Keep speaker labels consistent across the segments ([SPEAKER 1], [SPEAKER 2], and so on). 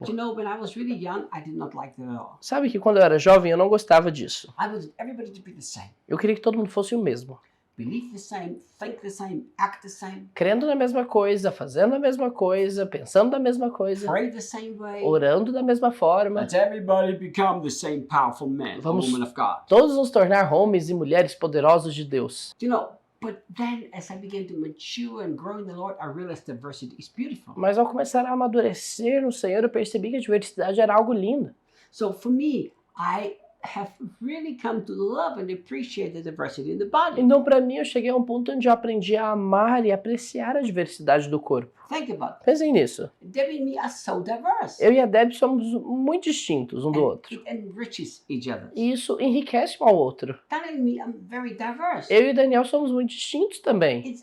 [SPEAKER 1] You know, when I was really young, I did not like that at all.
[SPEAKER 2] Sabe que quando eu era jovem eu não gostava disso.
[SPEAKER 1] I wanted everybody to be the same.
[SPEAKER 2] Eu queria que todo mundo fosse o mesmo.
[SPEAKER 1] Believe the same, think the same, act the same,
[SPEAKER 2] Crendo na mesma coisa, fazendo a mesma coisa, pensando da mesma coisa,
[SPEAKER 1] pray the same way.
[SPEAKER 2] orando da mesma forma.
[SPEAKER 1] Let everybody become the same powerful man or
[SPEAKER 2] Vamos
[SPEAKER 1] woman of God.
[SPEAKER 2] todos nos tornar homens e mulheres poderosos de Deus.
[SPEAKER 1] You know, but then as I began to mature and grow in the Lord, I realized diversity is beautiful.
[SPEAKER 2] Mas ao começar a amadurecer no Senhor, eu percebi que a diversidade era algo lindo.
[SPEAKER 1] So for me, I have really come to love and appreciate the diversity in the body.
[SPEAKER 2] Então, para mim, eu cheguei a um ponto onde eu aprendi a amar e apreciar a diversidade do corpo.
[SPEAKER 1] Think about it.
[SPEAKER 2] Pensem nisso.
[SPEAKER 1] Debbie and me are so diverse.
[SPEAKER 2] Eu e a Deb somos muito distintos um do outro.
[SPEAKER 1] It enriches each other.
[SPEAKER 2] E isso enriquece um ao outro.
[SPEAKER 1] Daniel and me, I'm very diverse.
[SPEAKER 2] Eu e o Daniel somos muito distintos também.
[SPEAKER 1] It's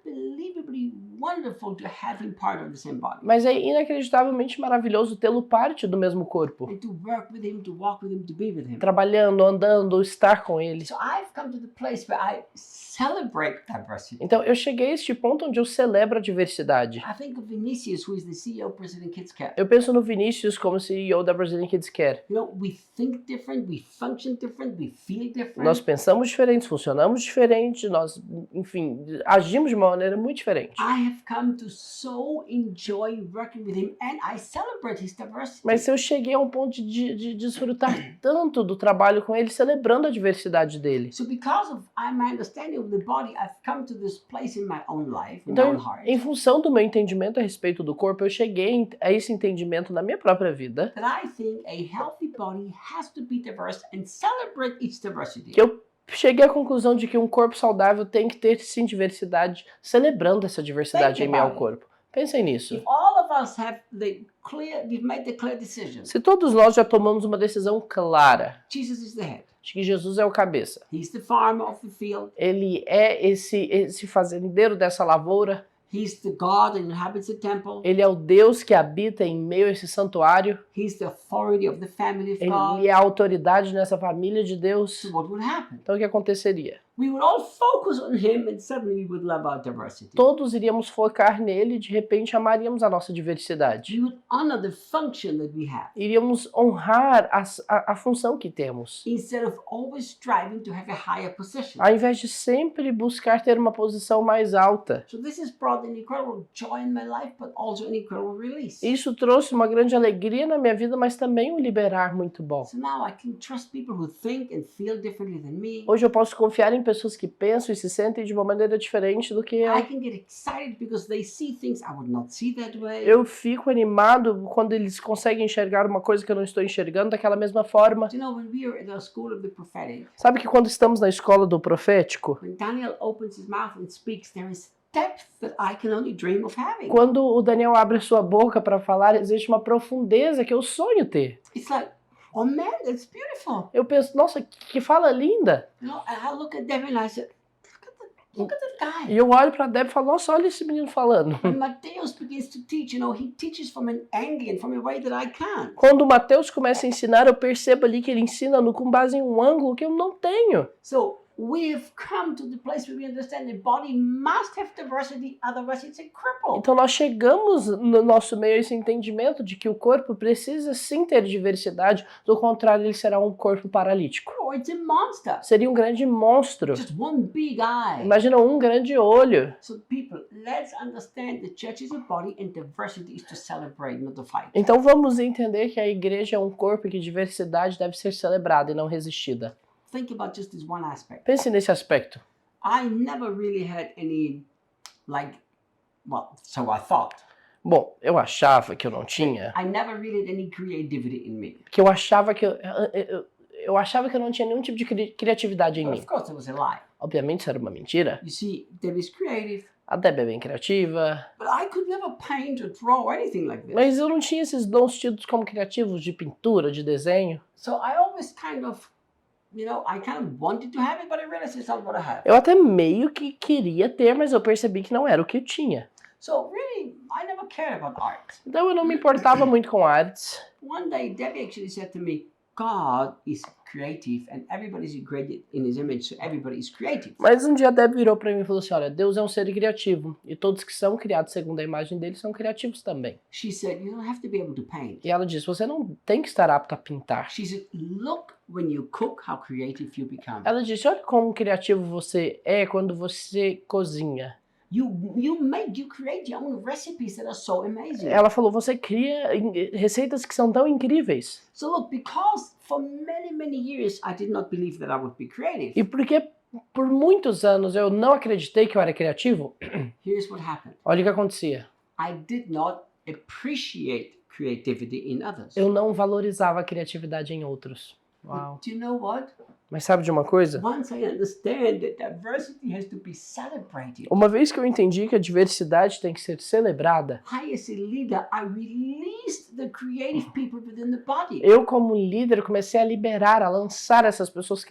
[SPEAKER 1] unbelievably wonderful to have him part of the same body.
[SPEAKER 2] Mas é inacreditavelmente maravilhoso tê-lo parte do mesmo corpo.
[SPEAKER 1] And to work with him, to walk with him, to be with him.
[SPEAKER 2] Trabalhando, andando, estar com ele.
[SPEAKER 1] So I've come to the place where I celebrate diversity.
[SPEAKER 2] Então eu cheguei a este ponto onde eu celebro a diversidade.
[SPEAKER 1] I think of Vinicius, who is the CEO, President Kids Care.
[SPEAKER 2] Eu penso no Vinícius como CEO da Brazilian Kids Care.
[SPEAKER 1] You know, we think different, we function different, we feel different.
[SPEAKER 2] Nós pensamos diferentes, funcionamos diferente, nós, enfim, agimos de uma maneira muito diferente.
[SPEAKER 1] I have come to so enjoy working with him and I celebrate his diversity.
[SPEAKER 2] Mas eu cheguei a um ponto de desfrutar tanto do trabalho com ele, celebrando a diversidade dele.
[SPEAKER 1] So because of my understanding of the body, I've come to this place in my own life, in my
[SPEAKER 2] Então,
[SPEAKER 1] own heart,
[SPEAKER 2] em função do meu entendimento a respeito do corpo, eu cheguei a esse entendimento na minha própria vida,
[SPEAKER 1] that I think a healthy body has to be diverse and celebrate its diversity.
[SPEAKER 2] que eu cheguei à conclusão de que um corpo saudável tem que ter sim diversidade, celebrando essa diversidade em meio ao corpo. Pensem nisso.
[SPEAKER 1] If all of us have we've made the clear decision.
[SPEAKER 2] Se todos nós já tomamos uma decisão clara
[SPEAKER 1] Jesus is the head.
[SPEAKER 2] de que Jesus é o cabeça,
[SPEAKER 1] He's the farmer of the field.
[SPEAKER 2] ele é esse fazendeiro dessa lavoura,
[SPEAKER 1] He's the God that inhabits the temple.
[SPEAKER 2] ele é o Deus que habita em meio a esse santuário,
[SPEAKER 1] He's the authority of the family of God.
[SPEAKER 2] ele é a autoridade nessa família de Deus.
[SPEAKER 1] So what would happen?
[SPEAKER 2] Então o que aconteceria?
[SPEAKER 1] We would all focus on him and suddenly we would love our diversity.
[SPEAKER 2] Todos iríamos focar nele e de repente amaríamos a nossa diversidade.
[SPEAKER 1] We would honor the function that we have
[SPEAKER 2] Iríamos honrar a função que temos,
[SPEAKER 1] instead of always striving to have a higher position.
[SPEAKER 2] ao invés de sempre buscar ter uma posição mais alta.
[SPEAKER 1] So this has brought an incredible joy in my life, but also an incredible release.
[SPEAKER 2] Isso trouxe uma grande alegria na minha vida, mas também um liberar muito bom.
[SPEAKER 1] So now I can trust people who think and feel differently than me.
[SPEAKER 2] Hoje eu posso confiar em pessoas que pensam e se sentem de uma maneira diferente do que eu.
[SPEAKER 1] I can get excited because they see things I would not see that way.
[SPEAKER 2] Eu fico animado quando eles conseguem enxergar uma coisa que eu não estou enxergando daquela mesma forma.
[SPEAKER 1] You know, when we are at the school of the prophetic,
[SPEAKER 2] Sabe que quando estamos na escola do profético,
[SPEAKER 1] when Daniel opens his mouth and speaks, there is depth that I can only dream of having.
[SPEAKER 2] quando o Daniel abre sua boca para falar, existe uma profundeza que eu sonho ter.
[SPEAKER 1] It's like, oh man, that's beautiful.
[SPEAKER 2] Eu penso, nossa, que fala linda.
[SPEAKER 1] You know, and I look at Devin and I said, look at that guy.
[SPEAKER 2] E eu olho para a Deb e falo, nossa, olha esse menino falando.
[SPEAKER 1] When Matthäus begins to teach, you know, he teaches from an angle and from a way that I can't.
[SPEAKER 2] Quando o Mateus começa a ensinar, eu percebo ali que ele ensina com base em um ângulo que eu não tenho.
[SPEAKER 1] So we've come to the place where we understand the body must have diversity, otherwise it's a cripple.
[SPEAKER 2] Então nós chegamos no nosso meio a esse entendimento de que o corpo precisa sim ter diversidade, do contrário ele será um corpo paralítico.
[SPEAKER 1] Or it's a monster.
[SPEAKER 2] Seria um grande monstro.
[SPEAKER 1] Just one big eye.
[SPEAKER 2] Imagina um grande olho.
[SPEAKER 1] So people, let's understand the church is a body and diversity is to celebrate, not to fight.
[SPEAKER 2] Então vamos entender que a igreja é um corpo e que diversidade deve ser celebrada e não resistida.
[SPEAKER 1] Think about just this one aspect.
[SPEAKER 2] Pense nesse aspecto.
[SPEAKER 1] I never really had any, so I thought.
[SPEAKER 2] Bom, eu achava que eu não tinha,
[SPEAKER 1] I never really had any creativity in me.
[SPEAKER 2] que eu achava que eu achava que eu não tinha nenhum tipo de criatividade em
[SPEAKER 1] But
[SPEAKER 2] mim.
[SPEAKER 1] of course, it was a lie.
[SPEAKER 2] Obviamente isso era uma mentira.
[SPEAKER 1] You see, Debbie's creative,
[SPEAKER 2] A Deb é bem criativa,
[SPEAKER 1] but I could never paint or draw or anything like this.
[SPEAKER 2] mas eu não tinha esses dons tidos como criativos de pintura, de desenho.
[SPEAKER 1] So I always kind of, you know, I kind of wanted to have it, but I realized it's not what I have.
[SPEAKER 2] Eu até meio que queria ter, mas eu percebi que não era o que eu tinha.
[SPEAKER 1] So really, I never cared about art.
[SPEAKER 2] Então eu não me importava muito com artes.
[SPEAKER 1] One day, Debbie actually said to me, God is creative and everybody is created in His image, so everybody is creative.
[SPEAKER 2] Mas um dia a Deb virou pra mim e falou assim, olha, Deus é um ser criativo, e todos que são criados segundo a imagem dele são criativos também.
[SPEAKER 1] She said, you don't have to be able to paint.
[SPEAKER 2] E ela disse, você não tem que estar apto a pintar.
[SPEAKER 1] She said, look when you cook how creative you become.
[SPEAKER 2] Ela disse, olha como criativo você é quando você cozinha.
[SPEAKER 1] You create your own recipes that are so amazing.
[SPEAKER 2] Ela falou, você cria receitas que são tão incríveis.
[SPEAKER 1] So look, because for many years I did not believe that I would be creative.
[SPEAKER 2] E porque por muitos anos eu não acreditei que eu era criativo,
[SPEAKER 1] Here's what happened.
[SPEAKER 2] olha o que acontecia.
[SPEAKER 1] I did not appreciate creativity in others.
[SPEAKER 2] Eu não valorizava a criatividade em outros. Uau.
[SPEAKER 1] Do you know what?
[SPEAKER 2] Mas sabe de uma coisa?
[SPEAKER 1] Once I understand that diversity has to be celebrated,
[SPEAKER 2] Uma vez que eu entendi que a diversidade tem que ser celebrada,
[SPEAKER 1] I as a leader, I released the creative people within the body.
[SPEAKER 2] eu como líder comecei a liberar, a lançar essas pessoas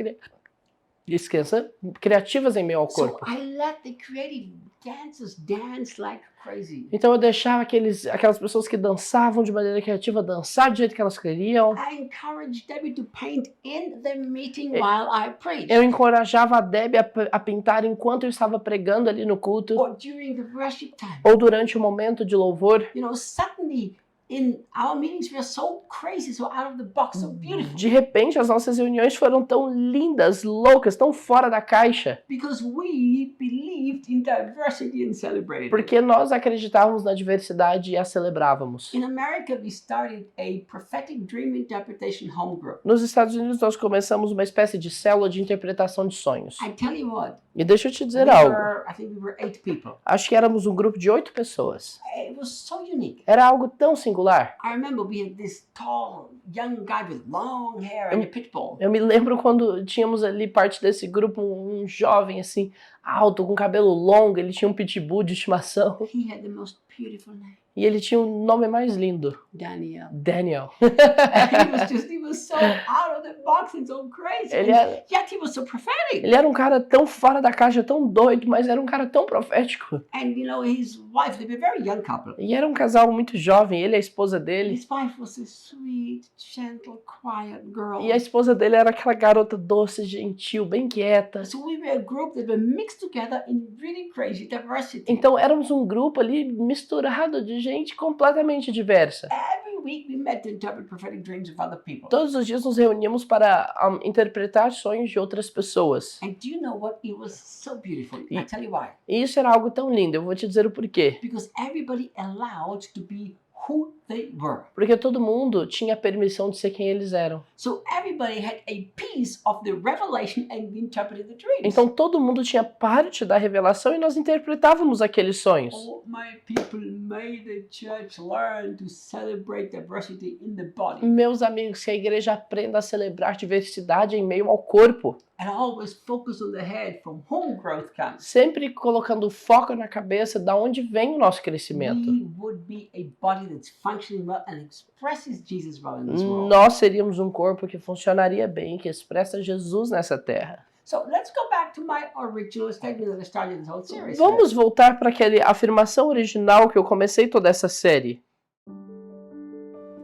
[SPEAKER 2] criativas em meio ao
[SPEAKER 1] So
[SPEAKER 2] corpo.
[SPEAKER 1] I let the creative dancers dance like crazy.
[SPEAKER 2] Então eu deixava aquelas pessoas que dançavam de maneira criativa dançar do jeito que elas queriam.
[SPEAKER 1] I encouraged Debbie to paint in the meeting while I preached.
[SPEAKER 2] Eu encorajava a Deb a pintar enquanto eu estava pregando ali no culto,
[SPEAKER 1] Or during the worship time.
[SPEAKER 2] ou durante o momento de louvor.
[SPEAKER 1] You know, suddenly in our meetings we are so crazy, so out of the box, so beautiful.
[SPEAKER 2] De repente, as nossas reuniões foram tão lindas, loucas, tão fora da caixa,
[SPEAKER 1] Because we believed in diversity and celebrated it.
[SPEAKER 2] porque nós acreditávamos na diversidade e a celebrávamos.
[SPEAKER 1] In America, we started a prophetic dream interpretation home group.
[SPEAKER 2] Nos Estados Unidos, nós começamos uma espécie de célula de interpretação de sonhos.
[SPEAKER 1] I tell you what,
[SPEAKER 2] E deixa eu te dizer algo.
[SPEAKER 1] I think we were 8 people.
[SPEAKER 2] Acho que éramos um grupo de 8 pessoas.
[SPEAKER 1] It was so unique.
[SPEAKER 2] Era algo tão singular.
[SPEAKER 1] I remember we had this tall young guy with long hair and a pit bull.
[SPEAKER 2] Eu me lembro quando tínhamos ali parte desse grupo, um jovem assim, alto, com cabelo longo, ele tinha um pitbull de estimação.
[SPEAKER 1] He had the most beautiful name,
[SPEAKER 2] E ele tinha o nome mais lindo,
[SPEAKER 1] Daniel.
[SPEAKER 2] Daniel.
[SPEAKER 1] He was so out of the box and so crazy.
[SPEAKER 2] Ele era,
[SPEAKER 1] Yet he was so prophetic.
[SPEAKER 2] ele era um cara tão fora da caixa, tão doido, mas era um cara tão profético.
[SPEAKER 1] And you know, his wife, they were a very young couple.
[SPEAKER 2] E era um casal muito jovem, ele e a esposa dele.
[SPEAKER 1] His wife was a sweet, gentle, quiet girl.
[SPEAKER 2] E a esposa dele era aquela garota doce, gentil, bem quieta.
[SPEAKER 1] So we were a group that were mixed together in really crazy diversity.
[SPEAKER 2] Então éramos um grupo ali misturado de gente completamente diversa.
[SPEAKER 1] Every week we met to interpret prophetic dreams of other people.
[SPEAKER 2] Todos os dias nos reuníamos para interpretar sonhos de outras pessoas.
[SPEAKER 1] And do you know what? It was so beautiful. I tell you why.
[SPEAKER 2] E isso era algo tão lindo, eu vou te dizer o porquê.
[SPEAKER 1] Because everybody allowed to be who they were.
[SPEAKER 2] Porque todo mundo tinha permissão de ser quem eles eram.
[SPEAKER 1] So everybody had a piece of the revelation and we interpreted the dreams.
[SPEAKER 2] Então todo mundo tinha parte da revelação e nós interpretávamos aqueles sonhos.
[SPEAKER 1] Oh, my people, may the church learn to celebrate diversity in the body.
[SPEAKER 2] Meus amigos, que a igreja aprenda a celebrar diversidade em meio ao corpo.
[SPEAKER 1] And always focus on the head from whom growth comes.
[SPEAKER 2] Sempre colocando foco na cabeça da onde vem o nosso crescimento.
[SPEAKER 1] We would be a body that's functioning well and expresses Jesus well in this world.
[SPEAKER 2] Nós seríamos um corpo que funcionaria bem, que expressa Jesus nessa terra.
[SPEAKER 1] So let's go back to my original statement that I started this whole series.
[SPEAKER 2] Vamos voltar para aquela afirmação original que eu comecei toda essa série.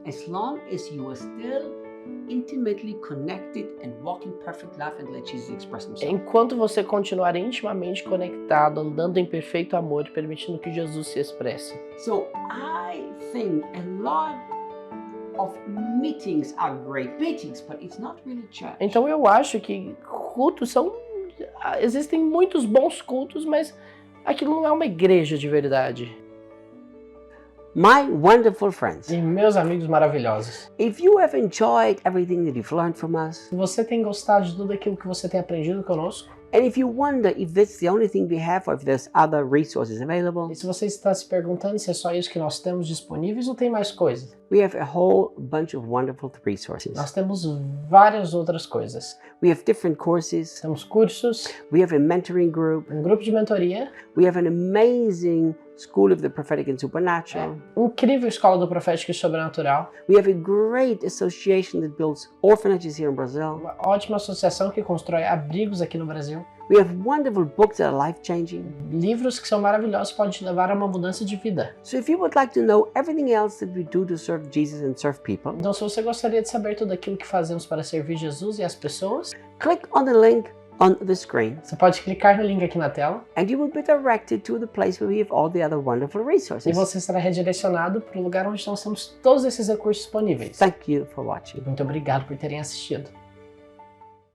[SPEAKER 1] As long as you are still intimately connected and walking perfect love and let Jesus express himself.
[SPEAKER 2] Enquanto você continuar intimamente conectado, andando em perfeito amor, permitindo que Jesus se expresse.
[SPEAKER 1] So I think a lot of meetings are great meetings, but it's not really church.
[SPEAKER 2] Então eu acho que cultos são... Existem muitos bons cultos, mas aquilo não é uma igreja de verdade.
[SPEAKER 1] My wonderful friends,
[SPEAKER 2] E meus amigos maravilhosos,
[SPEAKER 1] if you have enjoyed everything that you've learned from us,
[SPEAKER 2] se você tem gostado de tudo aquilo que você tem aprendido conosco,
[SPEAKER 1] and if you wonder if that's the only thing we have or if there's other resources available,
[SPEAKER 2] e se você está se perguntando se é só isso que nós temos disponíveis ou tem mais coisas,
[SPEAKER 1] we have a whole bunch of wonderful resources.
[SPEAKER 2] nós temos várias outras coisas.
[SPEAKER 1] We have different courses,
[SPEAKER 2] Temos cursos,
[SPEAKER 1] we have a mentoring group,
[SPEAKER 2] um grupo de mentoria,
[SPEAKER 1] we have an amazing School of the Prophetic and Supernatural.
[SPEAKER 2] incrível escola do profético e sobrenatural,
[SPEAKER 1] We have a great association that builds orphanages here in Brazil.
[SPEAKER 2] uma ótima associação que constrói abrigos aqui no Brasil.
[SPEAKER 1] We have wonderful books that are life-changing.
[SPEAKER 2] Livros que são maravilhosos podem te levar a uma mudança de vida.
[SPEAKER 1] So if you would like to know everything else that we do to serve Jesus and serve people,
[SPEAKER 2] Então, se você gostaria de saber tudo aquilo que fazemos para servir Jesus e as pessoas,
[SPEAKER 1] click on the link on the screen
[SPEAKER 2] você pode clicar no link aqui na tela
[SPEAKER 1] and you will be directed to the place where we have all the other wonderful
[SPEAKER 2] e
[SPEAKER 1] resources.
[SPEAKER 2] você será redirecionado para o lugar onde nós temos todos esses recursos disponíveis.
[SPEAKER 1] Thank you for watching.
[SPEAKER 2] Muito obrigado por terem assistido.